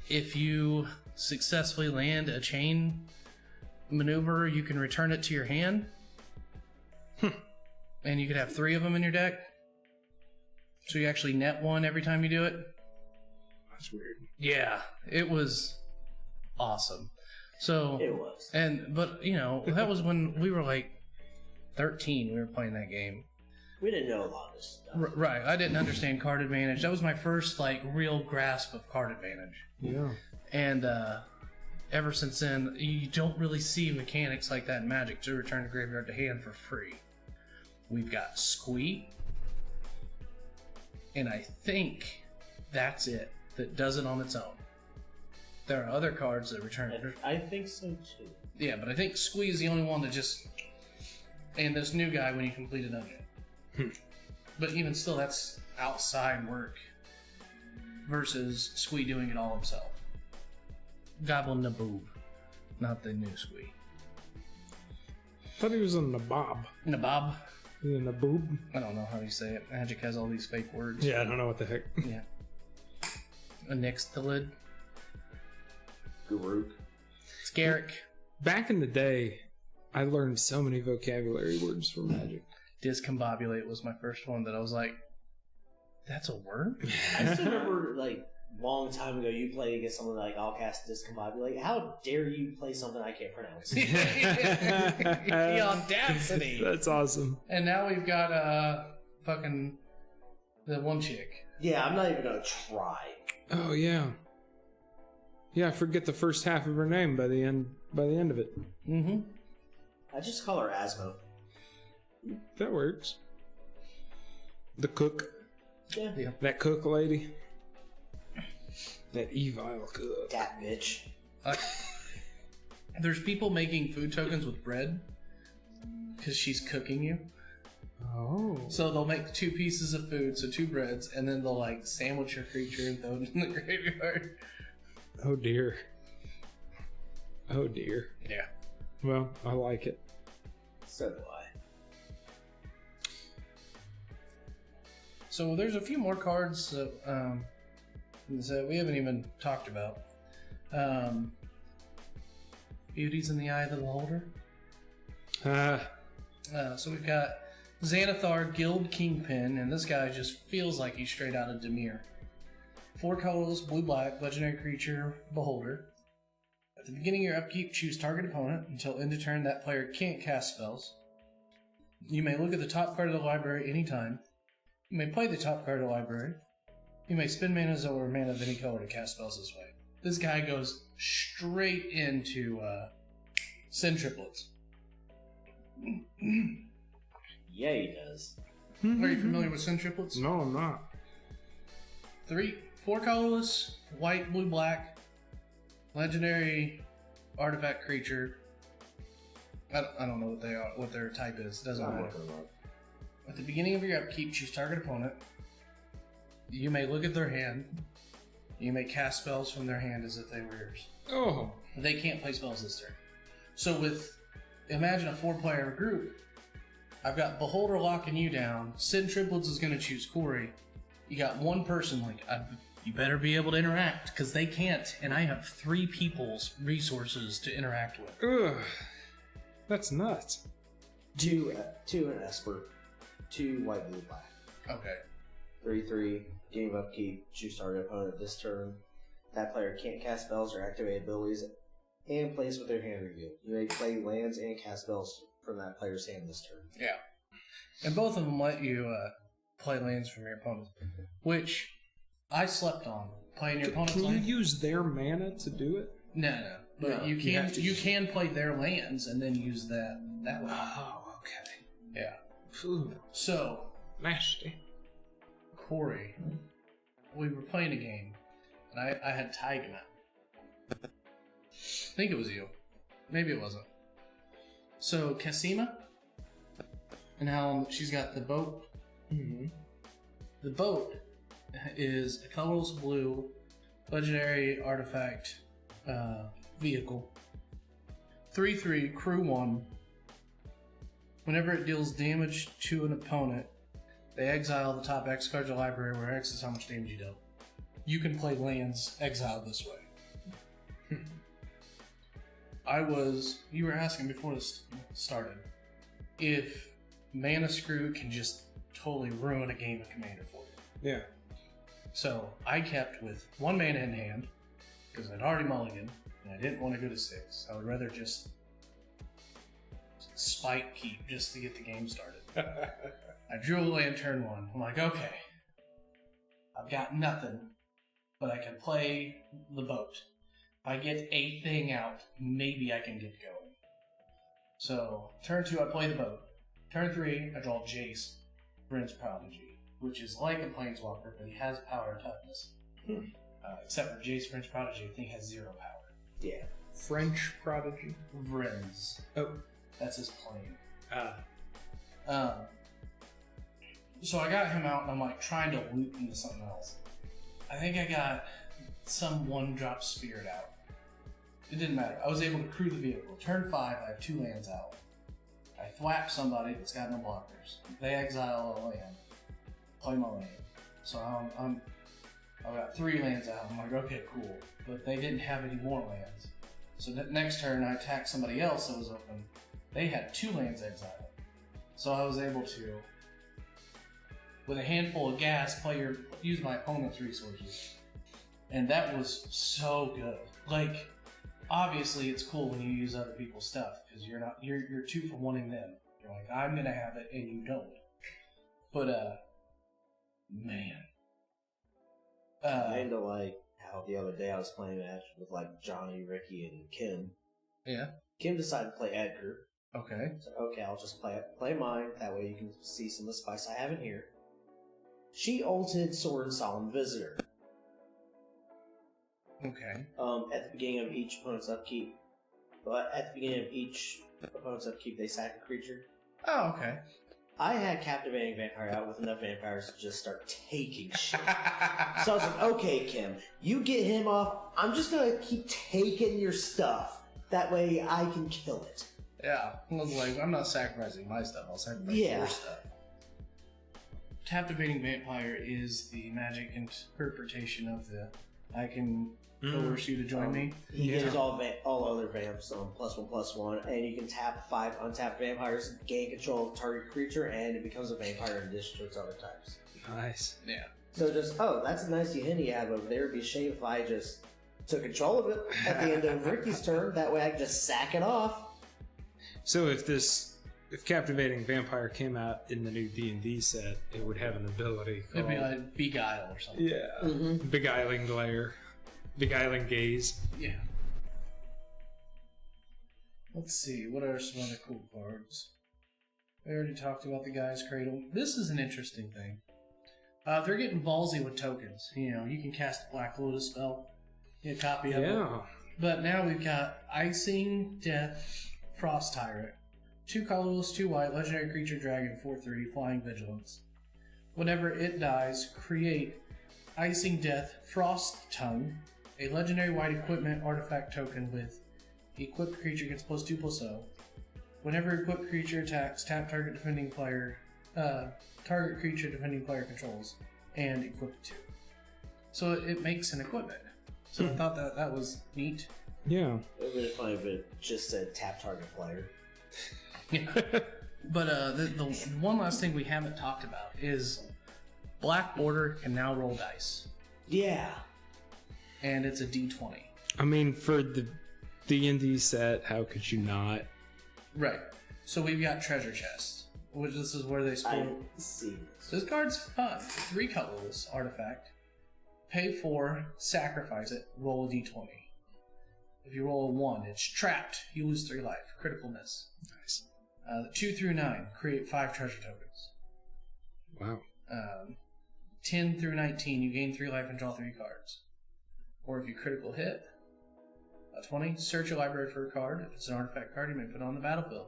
If you successfully land a chain maneuver, you can return it to your hand. And you could have 3 of them in your deck. So you actually net 1 every time you do it. That's weird. Yeah, it was awesome. So It was. But you know, that was when we were like 13. We were playing that game. We didn't know a lot of this stuff. Right. I didn't understand card advantage. That was my first like real grasp of card advantage. Yeah. And ever since then, you don't really see mechanics like that in Magic to return the graveyard to hand for free. We've got Squee, and I think that's it. That does it on its own. There are other cards that return it. I think so too. Yeah, but I think Squee is the only one that just... And this new guy when you complete a dungeon. But even still, that's outside work versus Squee doing it all himself. Goblin Naboob, not the new Squee. Thought he was a nabob. Nabob? He's a naboob? I don't know how you say it. Magic has all these fake words. Yeah, I don't know what the heck. Yeah. A Nixthalid. Garuk. Scarrick. Back in the day, I learned so many vocabulary words for Magic. Discombobulate was my first one that I was like, that's a word? I still remember, like, long time ago, you played against someone like, I'll cast Discombobulate. How dare you play something I can't pronounce? The audacity. That's awesome. And now we've got fucking the one chick. Yeah, I'm not even gonna try. Oh yeah. Yeah, I forget the first half of her name by the end of it. Mm-hmm. I just call her Asmo. That works. The cook. Yeah. That cook lady. That evil cook. That bitch. There's people making food tokens with bread because she's cooking you. Oh. So they'll make 2 pieces of food, so 2 breads, and then they'll like sandwich your creature and throw it in the graveyard. Oh dear. Oh dear. Yeah. Well, I like it. So do I. So there's a few more cards that we haven't even talked about. Beauty's in the Eye of the Beholder. So we've got Xanathar, Guild Kingpin, and this guy just feels like he's straight out of Dimir. 4 colorless, blue-black, legendary creature, Beholder. At the beginning of your upkeep, choose target opponent. Until end of turn, that player can't cast spells. You may look at the top card of the library anytime. You may play the top card of the library. You may spend mana or mana of any color to cast spells this way. This guy goes straight into Sin Triplets. Yeah, he does. Are you familiar with Sin Triplets? No, I'm not. 4 colorless, white, blue, black, legendary artifact creature. I don't know what they are, what their type is. Doesn't matter. At the beginning of your upkeep, choose target opponent. You may look at their hand. You may cast spells from their hand as if they were yours. Oh. They can't play spells this turn. So imagine a 4-player group. I've got Beholder locking you down. Sin Triplets is going to choose Corey. You got one person like, you better be able to interact because they can't, and I have 3 people's resources to interact with. Ugh. That's nuts. 2 an Esper. 2 white, blue, black. Okay. 3/3. Game of upkeep. Choose target opponent this turn. That player can't cast spells or activate abilities and plays with their hand revealed. You may play lands and cast spells from that player's hand this turn. Yeah. And both of them let you play lands from your opponent, which I slept on. Playing your opponent's Can you land. use their mana to do it? No. But No, you you have to- can play their lands and then use that way. Oh, Okay. Yeah. Ooh, So, nasty. Corey, we were playing a game, and I had tagged him out. I think it was you. Maybe it wasn't. So, Cassima, and how she's got the boat. Mm-hmm. The boat is a colorless blue, legendary artifact vehicle. 3/3, crew 1. Whenever it deals damage to an opponent, they exile the top X card of your library, where X is how much damage you dealt. You can play lands exiled this way. You were asking before this started, if Mana Screw can just totally ruin a game of Commander for you. Yeah. So I kept with 1 mana in hand, because I'd already mulliganed, and I didn't want to go to 6. I would rather just spike keep just to get the game started. I drew a land turn 1. I'm like, okay, I've got nothing, but I can play the boat. If I get a thing out, maybe I can get going. So, turn 2, I play the boat. Turn 3, I draw Jace, Prince Prodigy, which is like a Planeswalker, but he has power and toughness. Except for Jace, Prince Prodigy, I think has 0 power. Yeah. French prodigy. Vrens. Oh. That's his plane. Ah. So I got him out, and I'm like trying to loop into something else. I think I got some 1-drop spirit out. It didn't matter. I was able to crew the vehicle. Turn 5, I have 2 lands out. I thwap somebody that's got no blockers. They exile a land. Play my land. So I've got 3 lands out. I'm like, okay, cool. But they didn't have any more lands. So that next turn, I attacked somebody else that was open. They had 2 lands exiled. So I was able to, with a handful of gas, use my opponent's resources. And that was so good. Like, obviously it's cool when you use other people's stuff, because you're 2 for wanting them. You're like, I'm gonna have it, and you don't. But, man. Kinda like how the other day I was playing a match with like Johnny, Ricky, and Kim. Yeah. Kim decided to play Edgar. Okay. So, okay, I'll just play mine. That way you can see some of the spice I have in here. She ulted Sword and Solemn Visitor. Okay. At the beginning of each opponent's upkeep. But at the beginning of each opponent's upkeep, they sack a creature. Oh, okay. I had Captivating Vampire out with enough vampires to just start taking shit. So I was like, okay, Kim, you get him off. I'm just gonna keep taking your stuff. That way I can kill it. Yeah. I was like, I'm not sacrificing my stuff. I'll sacrifice your stuff. Captivating Vampire is the magic interpretation of the I can coerce you to join me. He gives all other vamps +1/+1, and you can tap 5 untapped vampires, gain control of target creature, and it becomes a vampire in addition to its other types. Nice. Yeah. So that's a nice Yohini you have over there. It'd be a shame if I just took control of it at the end of Ricky's turn. That way I can just sack it off. So if Captivating Vampire came out in the new D&D set, it would have an ability called... It'd be like Beguile or something. Yeah. Mm-hmm. Beguiling Glare. Beguiling Gaze. Yeah. Let's see, what are some other cool cards? I already talked about the Guy's Cradle. This is an interesting thing. They're getting ballsy with tokens. You know, you can cast a Black Lotus spell, get a copy of it. Yeah. But now we've got Icing Death, Frost Tyrant. 2 colorless, 2 white, legendary creature dragon, 4/3, flying vigilance. Whenever it dies, create Icing Death, Frost Tongue, a legendary white equipment artifact token with equipped creature gets +2/+0. Whenever equipped creature attacks, tap target creature defending player controls, and equip it to. So it makes an equipment. So I thought that was neat. Yeah. It would be funny if it just said tap target player. Yeah. But the one last thing we haven't talked about is Black Border can now roll dice. Yeah. And it's a D20. I mean, for the D&D set, how could you not? Right. So we've got Treasure Chest, which this is where they I spoil. see. This card's fun. 3 colorless artifact. Pay 4, sacrifice it, roll a D20. If you roll a 1, it's trapped. You lose 3 life. Critical miss. Nice. 2 through 9, create 5 treasure tokens. Wow. 10 through 19, you gain 3 life and draw 3 cards. Or if you critical hit, 20, search your library for a card. If it's an artifact card, you may put it on the battlefield.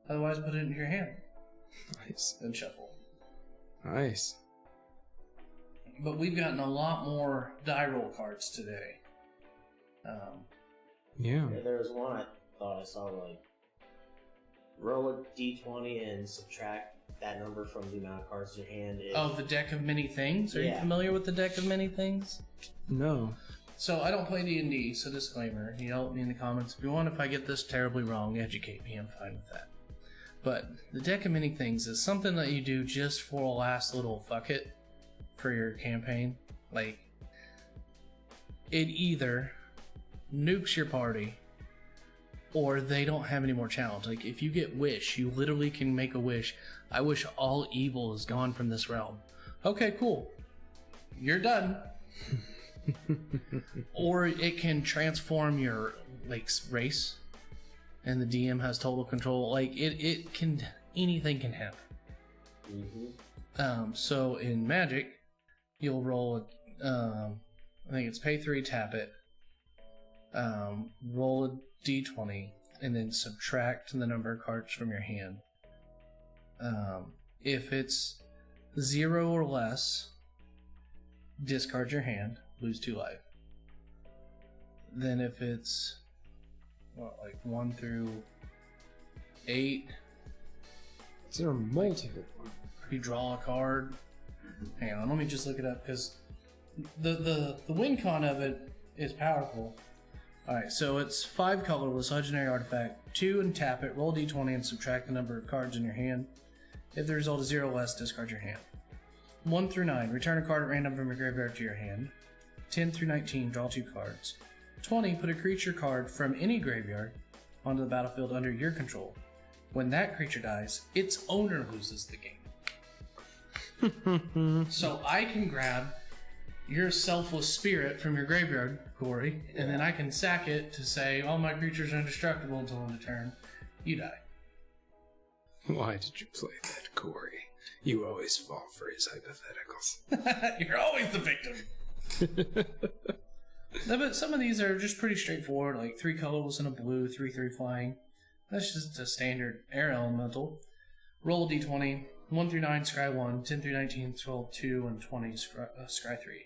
Otherwise, put it into your hand. Nice. Then shuffle. Nice. But we've gotten a lot more die roll cards today. Yeah. There was one I thought I saw, like, roll a d20 and subtract that number from the amount of cards in your hand. The deck of many things? Are you familiar with the deck of many things? No. So I don't play D&D, so disclaimer. You help me in the comments if you want. If I get this terribly wrong, educate me. I'm fine with that. But the deck of many things is something that you do just for a last little fuck it for your campaign. Like, it either nukes your party or they don't have any more challenge. Like, if you get wish, you literally can make a wish. I wish all evil is gone from this realm. Okay, cool. You're done. Or it can transform your, like, race, and the DM has total control. Like, it can, anything can happen. Mm-hmm. So in Magic, you'll roll I think it's pay 3, tap it, roll a d20, and then subtract the number of cards from your hand. If it's 0 or less, discard your hand, lose 2 life. Then if it's like 1 through 8, Is there multiple? you draw a card. Hang on, let me just look it up, because the win con of it is powerful. Alright, so it's 5 colorless, legendary artifact, 2 and tap it, roll d20 and subtract the number of cards in your hand. If the result is 0 or less, discard your hand. 1 through 9, return a card at random from your graveyard to your hand. 10 through 19, draw 2 cards. 20, put a creature card from any graveyard onto the battlefield under your control. When that creature dies, its owner loses the game. So I can grab your selfless spirit from your graveyard, Corey, and then I can sack it to say, all my creatures are indestructible until end of turn. You die. Why did you play that, Corey? You always fall for his hypotheticals. You're always the victim. No, but some of these are just pretty straightforward, like 3 colorless and a blue, 3/3 flying. That's just a standard air elemental. Roll a d20, 1 through 9, scry 1, 10 through 19, scroll 2, and 20, scry 3.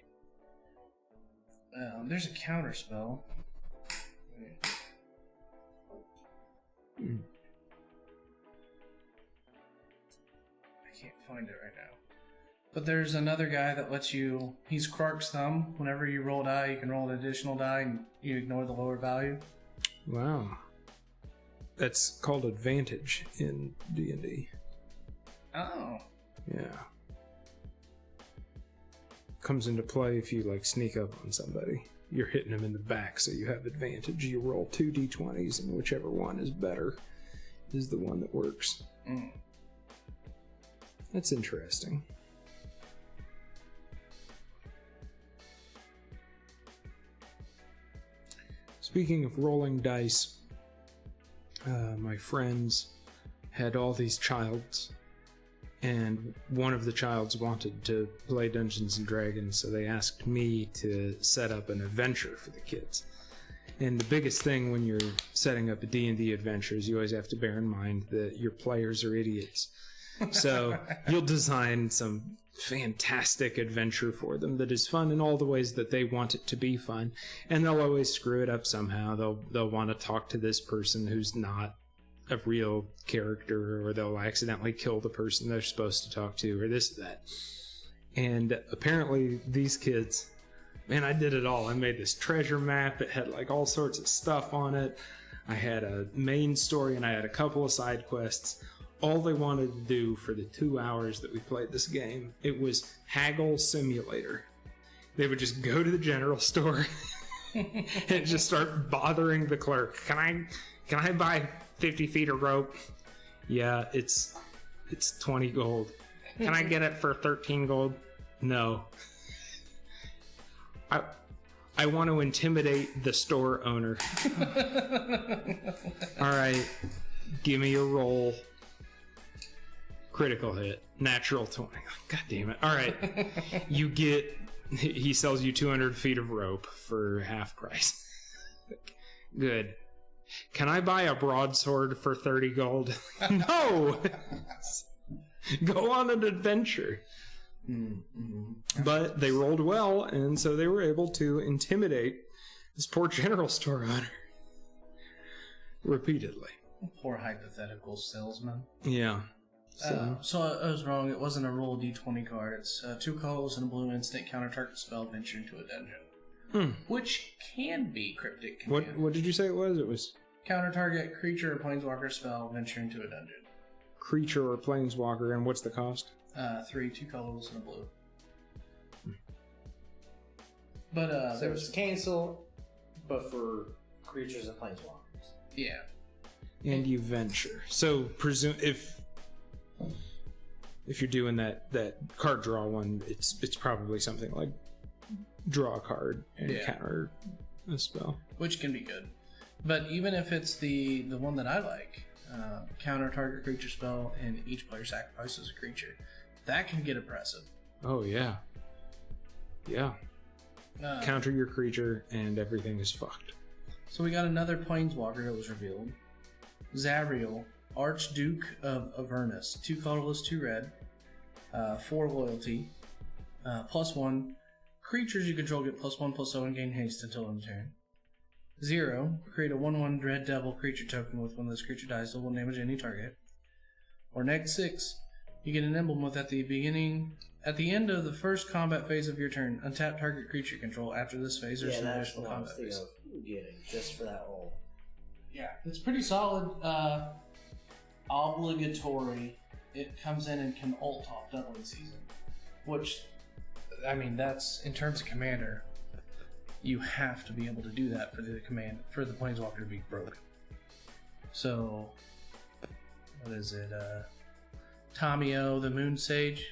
There's a counter spell. I can't find it right now. But there's another guy that lets you... He's Krark's Thumb. Whenever you roll a die, you can roll an additional die and you ignore the lower value. Wow. That's called advantage in D&D. Oh. Yeah. Comes into play if you, like, sneak up on somebody. You're hitting them in the back, so you have advantage. You roll 2 d20s, and whichever one is better is the one that works. Mm. That's interesting. Speaking of rolling dice, my friends had all these childs, and one of the childs wanted to play Dungeons and Dragons, so they asked me to set up an adventure for the kids. And the biggest thing when you're setting up a D&D adventure is you always have to bear in mind that your players are idiots. So you'll design some fantastic adventure for them that is fun in all the ways that they want it to be fun, and they'll always screw it up somehow. They'll want to talk to this person who's not a real character, or they'll accidentally kill the person they're supposed to talk to, or this or that. And apparently these kids, man, I did it all. I made this treasure map. It had like all sorts of stuff on it. I had a main story and I had a couple of side quests. All they wanted to do for the 2 hours that we played this game, it was Haggle Simulator. They would just go to the general store and just start bothering the clerk. Can I buy 50 feet of rope? Yeah, it's 20 gold. Can I get it for 13 gold? No. I want to intimidate the store owner. All right, give me a roll. Critical hit. Natural 20. God damn it. All right. He sells you 200 feet of rope for half price. Good. Can I buy a broadsword for 30 gold? No! Go on an adventure. Mm-hmm. But they rolled well, and so they were able to intimidate this poor general store owner repeatedly. Poor hypothetical salesman. Yeah. So I was wrong. It wasn't a roll d20 card. It's 2 colors and a blue instant counter target spell venture into a dungeon. Which can be cryptic command. What did you say it was? It was counter target creature or planeswalker spell venture into a dungeon. Creature or planeswalker, and what's the cost? 3, 2 colors and a blue. But so it's cancel, but for creatures and planeswalkers. Yeah. And you venture. So presume if you're doing that card draw one, it's probably something like draw a card and counter a spell, which can be good. But even if it's the one that I like, counter target creature spell and each player sacrifices a creature, that can get oppressive. Oh yeah. Counter your creature and everything is fucked. So we got another planeswalker that was revealed. Zariel, Archduke of Avernus. 2 colorless, 2 red. 4 loyalty. +1. Creatures you control get +1/+0 and gain haste until end turn. 0. Create a 1/1 Dread Devil creature token with when this creature dies, it will damage any target. Or -6. You get an emblem with at the end of the first combat phase of your turn, untap target creature control. After this phase, there's an additional combat phase. Getting just for that roll. Yeah, it's pretty solid. Obligatory. It comes in and can ult off doubling season, which, I mean, that's in terms of commander. You have to be able to do that for the planeswalker to be broken. So, what is it? Tamio, the Moon Sage.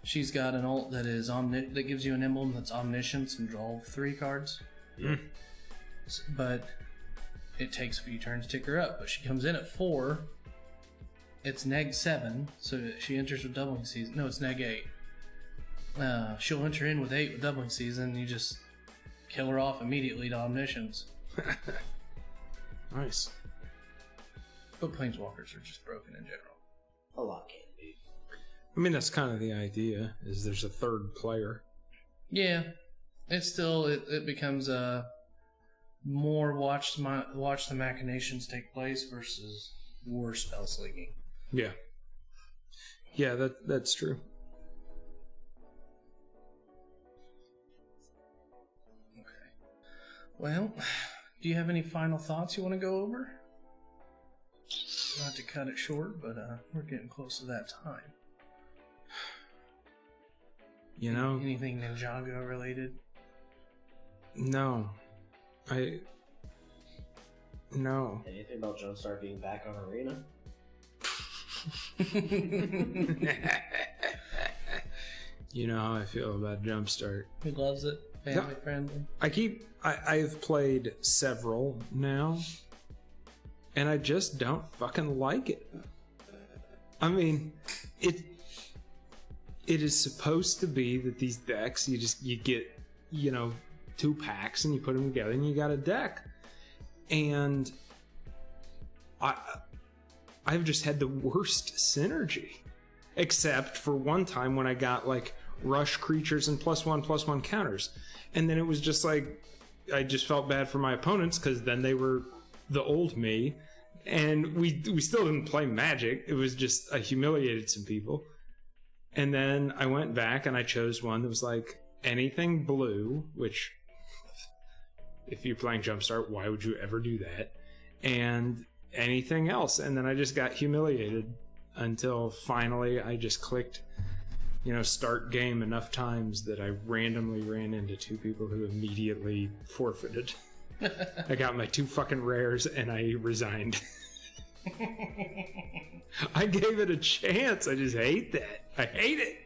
She's got an ult that is that gives you an emblem that's omniscience and draw 3 cards. But it takes a few turns to tick her up. But she comes in at 4. It's -7, so she enters with doubling season. No, it's -8. She'll enter in with 8 with doubling season, and you just kill her off immediately to omniscience. Nice. But planeswalkers are just broken in general. A lot can be. I mean, that's kind of the idea, is there's a third player. Yeah. It's still, it becomes more watch the machinations take place versus war spell slinging. Yeah. Yeah, that's true. Okay. Well, do you have any final thoughts you want to go over? Not to cut it short, but we're getting close to that time. You know? Anything Ninjago related? No. No. Anything about Jumpstart being back on Arena? You know how I feel about Jumpstart. He loves it. Family friendly. I've played several now, and I just don't fucking like it. I mean, it is supposed to be that these decks, you get, 2 packs and you put them together and you got a deck. And I've just had the worst synergy, except for one time when I got like rush creatures and +1/+1 counters, and then it was just like I just felt bad for my opponents because then they were the old me, and we still didn't play Magic. It was just I humiliated some people, and then I went back and I chose one that was like anything blue, which if you're playing Jumpstart, why would you ever do that? And anything else, and then I just got humiliated until finally I just clicked start game enough times that I randomly ran into 2 people who immediately forfeited. I got my 2 fucking rares and I resigned. I gave it a chance. I just hate that. I hate it.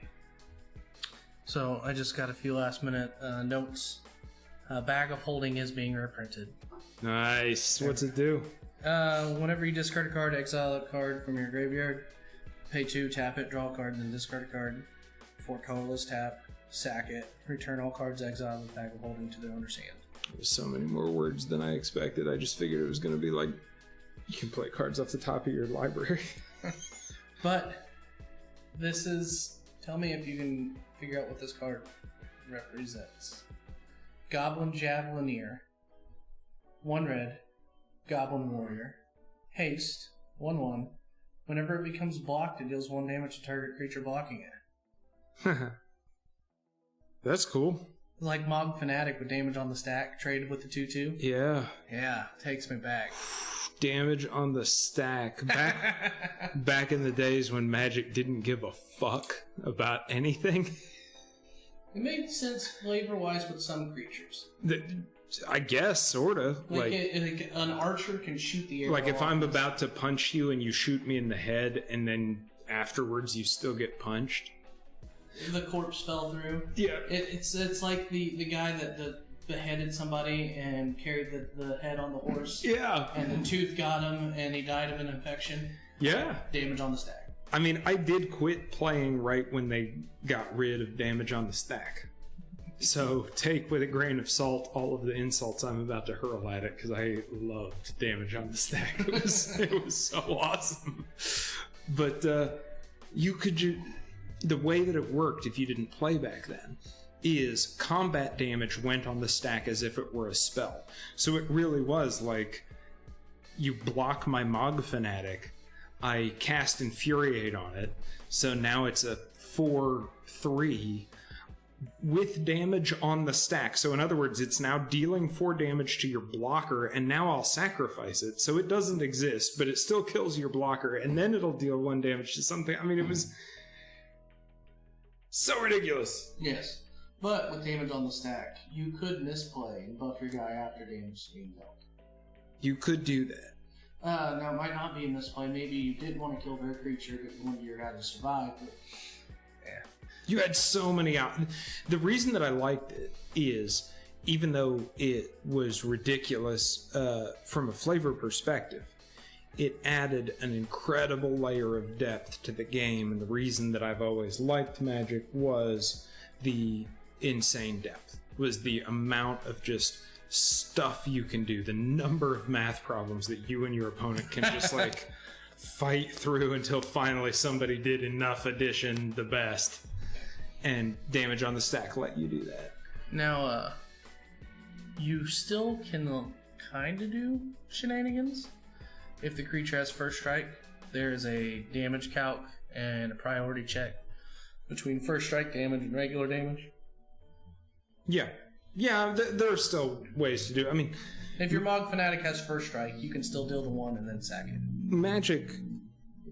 So I just got a few last minute notes. Bag of Holding is being reprinted. Nice. What's it do? Whenever you discard a card, exile a card from your graveyard. Pay 2, tap it, draw a card, then discard a card. 4 colorless, tap, sack it, return all cards exiled with bag of holding to their owner's hand. There's so many more words than I expected. I just figured it was going to be like, you can play cards off the top of your library. But this is... Tell me if you can figure out what this card represents. Goblin Javelineer. 1 red. Goblin Warrior. Haste. 1/1. Whenever it becomes blocked, it deals 1 damage to target creature blocking it. That's cool. Like Mog Fanatic with damage on the stack, traded with the 2/2. Yeah. Yeah, takes me back. Damage on the stack. Back in the days when Magic didn't give a fuck about anything. It made sense flavor-wise with some creatures. I guess, sort of. Like an archer can shoot the arrow. Like if I'm about to punch you and you shoot me in the head and then afterwards you still get punched. The corpse fell through. Yeah. It's like the guy that beheaded somebody and carried the head on the horse. Yeah. And the tooth got him and he died of an infection. Yeah. Damage on the stack. I mean, I did quit playing right when they got rid of damage on the stack. So take with a grain of salt all of the insults I'm about to hurl at it, because I loved damage on the stack. It was so awesome. But the way that it worked, if you didn't play back then, is combat damage went on the stack as if it were a spell. So it really was like, you block my Mog Fanatic, I cast Infuriate on it, so now it's a 4/3 with damage on the stack. So in other words, it's now dealing 4 damage to your blocker, and now I'll sacrifice it. So it doesn't exist, but it still kills your blocker, and then it'll deal 1 damage to something. I mean, it was so ridiculous. Yes. But with damage on the stack, you could misplay and buff your guy after damage is being dealt. You could do that. Now, it might not be a misplay. Maybe you didn't want to kill their creature, but you wanted your guy to survive. But... yeah. You had so many out. The reason that I liked it is, even though it was ridiculous from a flavor perspective, it added an incredible layer of depth to the game. And the reason that I've always liked Magic was the insane depth, was the amount of just stuff you can do, the number of math problems that you and your opponent can just like fight through until finally somebody did enough addition the best, and damage on the stack let you do that. Now, you still can kind of do shenanigans. If the creature has first strike, there is a damage calc and a priority check between first strike damage and regular damage. Yeah, there are still ways to do it. I mean, if your Mog Fanatic has first strike, you can still deal the 1 and then sack it. Magic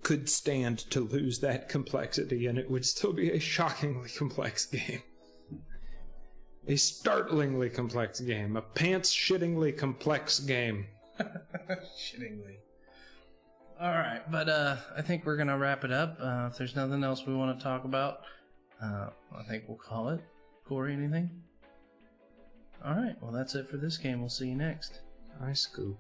could stand to lose that complexity, and it would still be a shockingly complex game. A startlingly complex game. A pants-shittingly complex game. Shittingly. Alright, but I think we're going to wrap it up. If there's nothing else we want to talk about, I think we'll call it. Corey, anything? Alright, well that's it for this game. We'll see you next. iScoop.